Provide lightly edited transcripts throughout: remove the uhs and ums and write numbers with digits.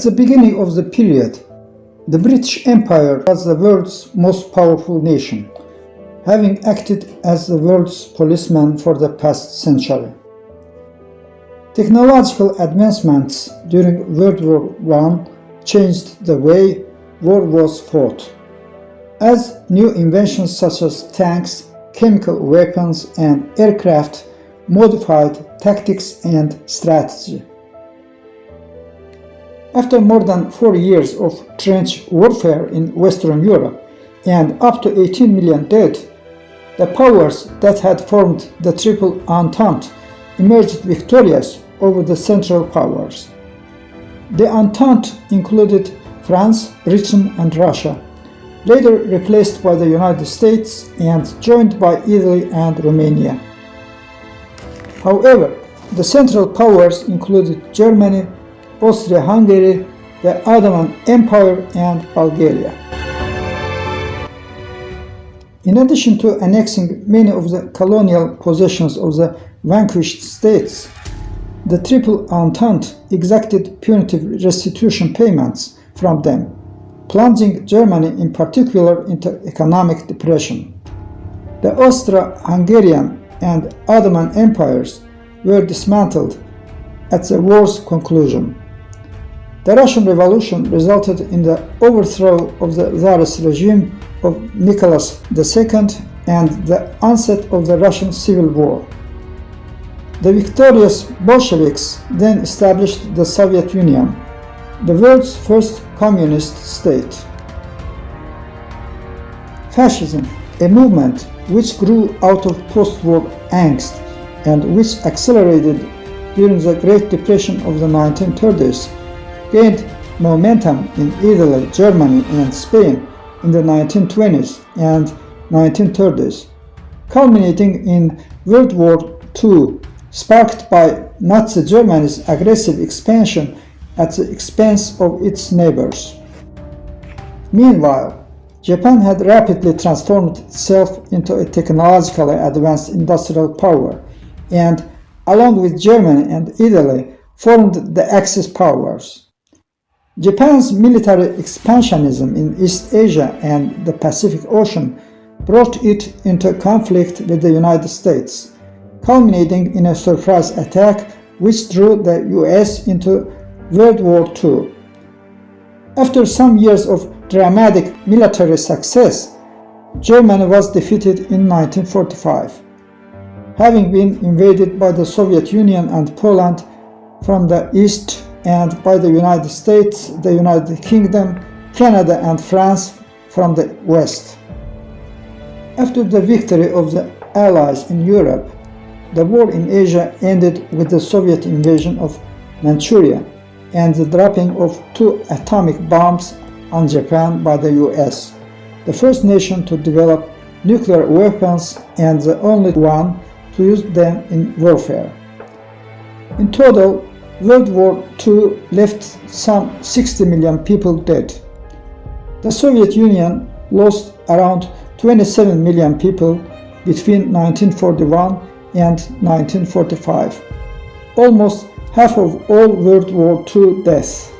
the beginning of the period, the British Empire was the world's most powerful nation, having acted as the world's policeman for the past century. Technological advancements during World War I changed the way war was fought, as new inventions such as tanks, chemical weapons, and aircraft modified tactics and strategy. After more than 4 years of trench warfare in Western Europe and up to 18 million dead, the powers that had formed the Triple Entente emerged victorious over the Central Powers. The Entente included France, Britain, and Russia, later replaced by the United States and joined by Italy and Romania. However, the Central Powers included Germany, Austria-Hungary, the Ottoman Empire, and Bulgaria. In addition to annexing many of the colonial possessions of the vanquished states, the Triple Entente exacted punitive restitution payments from them, plunging Germany in particular into economic depression. The Austro-Hungarian and Ottoman empires were dismantled at the war's conclusion. The Russian Revolution resulted in the overthrow of the Tsarist regime of Nicholas II and the onset of the Russian Civil War. The victorious Bolsheviks then established the Soviet Union, the world's first communist state. Fascism, a movement which grew out of post-war angst and which accelerated during the Great Depression of the 1930s, gained momentum in Italy, Germany, and Spain in the 1920s and 1930s, culminating in World War II, sparked by Nazi Germany's aggressive expansion at the expense of its neighbors. Meanwhile, Japan had rapidly transformed itself into a technologically advanced industrial power and, along with Germany and Italy, formed the Axis powers. Japan's military expansionism in East Asia and the Pacific Ocean brought it into conflict with the United States, culminating in a surprise attack which drew the US into World War II. After some years of dramatic military success, Germany was defeated in 1945, having been invaded by the Soviet Union and Poland from the east and by the United States, the United Kingdom, Canada, and France from the west. After the victory of the Allies in Europe, the war in Asia ended with the Soviet invasion of Manchuria and the dropping of 2 atomic bombs on Japan by the US, the first nation to develop nuclear weapons and the only one to use them in warfare. In total, World War II left some 60 million people dead. The Soviet Union lost around 27 million people between 1941 and 1945, almost half of all World War II deaths.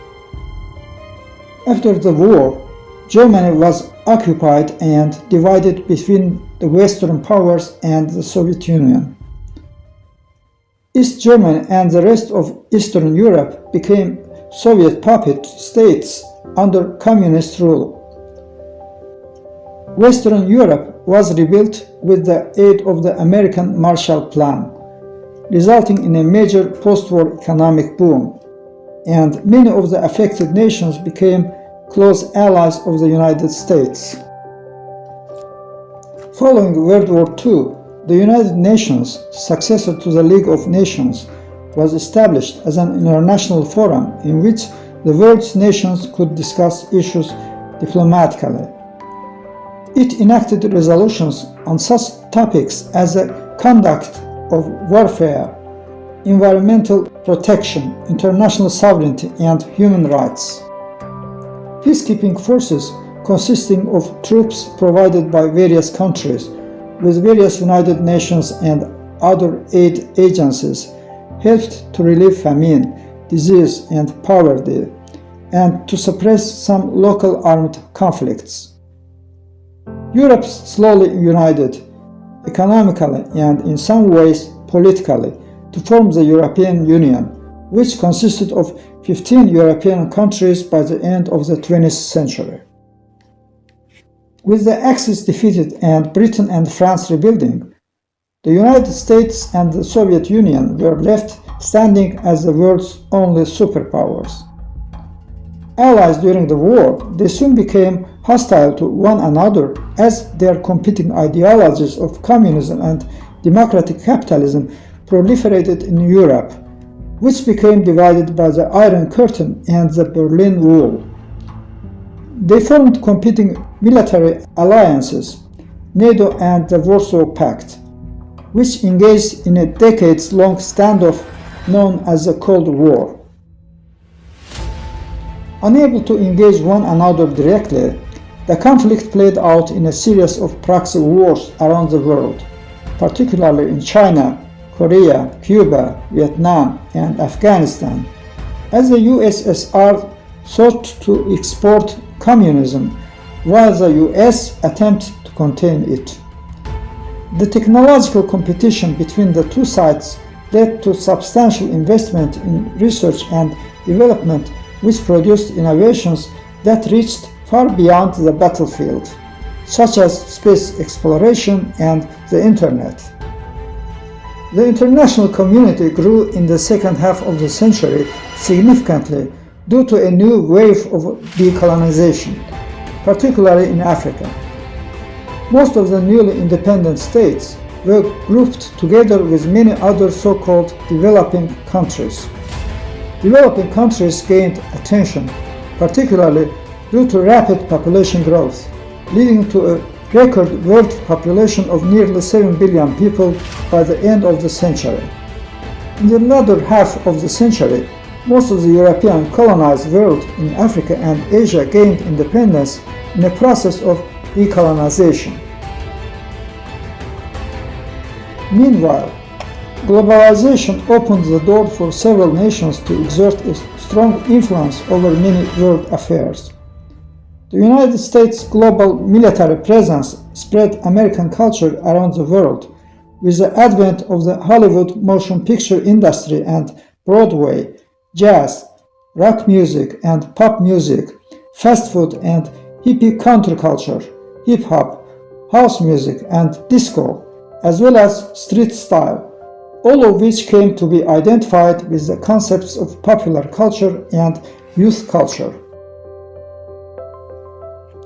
After the war, Germany was occupied and divided between the Western powers and the Soviet Union. East Germany and the rest of Eastern Europe became Soviet puppet states under communist rule. Western Europe was rebuilt with the aid of the American Marshall Plan, resulting in a major post-war economic boom, and many of the affected nations became close allies of the United States. Following World War II, the United Nations, successor to the League of Nations, was established as an international forum in which the world's nations could discuss issues diplomatically. It enacted resolutions on such topics as the conduct of warfare, environmental protection, international sovereignty, and human rights. Peacekeeping forces consisting of troops provided by various countries with various United Nations and other aid agencies helped to relieve famine, disease, and poverty, and to suppress some local armed conflicts. Europe slowly united, economically and in some ways politically, to form the European Union, which consisted of 15 European countries by the end of the 20th century. With the Axis defeated and Britain and France rebuilding, the United States and the Soviet Union were left standing as the world's only superpowers. Allies during the war, they soon became hostile to one another as their competing ideologies of communism and democratic capitalism proliferated in Europe, which became divided by the Iron Curtain and the Berlin Wall. They formed competing military alliances, NATO and the Warsaw Pact, which engaged in a decades-long standoff known as the Cold War. Unable to engage one another directly, the conflict played out in a series of proxy wars around the world, particularly in China, Korea, Cuba, Vietnam, and Afghanistan, as the USSR sought to export communism while the US attempted to contain it. The technological competition between the two sides led to substantial investment in research and development, which produced innovations that reached far beyond the battlefield, such as space exploration and the Internet. The international community grew in the second half of the century significantly due to a new wave of decolonization, particularly in Africa. Most of the newly independent states were grouped together with many other so-called developing countries. Developing countries gained attention, particularly due to rapid population growth, leading to a record world population of nearly 7 billion people by the end of the century. In the latter half of the century, most of the European colonized world in Africa and Asia gained independence in a process of decolonization. Meanwhile, globalization opened the door for several nations to exert a strong influence over many world affairs. The United States' global military presence spread American culture around the world, with the advent of the Hollywood motion picture industry and Broadway, jazz, rock music and pop music, fast food and hippie counterculture, hip-hop, house music and disco, as well as street style, all of which came to be identified with the concepts of popular culture and youth culture.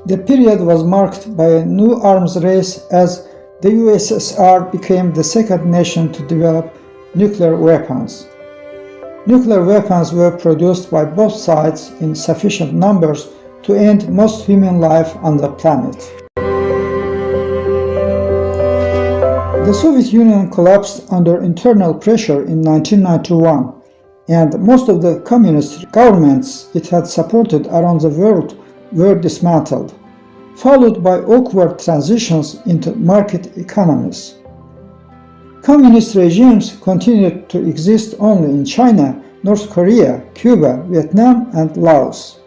The period was marked by a new arms race as the USSR became the second nation to develop nuclear weapons. Nuclear weapons were produced by both sides in sufficient numbers to end most human life on the planet. The Soviet Union collapsed under internal pressure in 1991, and most of the communist governments it had supported around the world were dismantled, followed by awkward transitions into market economies. Communist regimes continued to exist only in China, North Korea, Cuba, Vietnam, and Laos.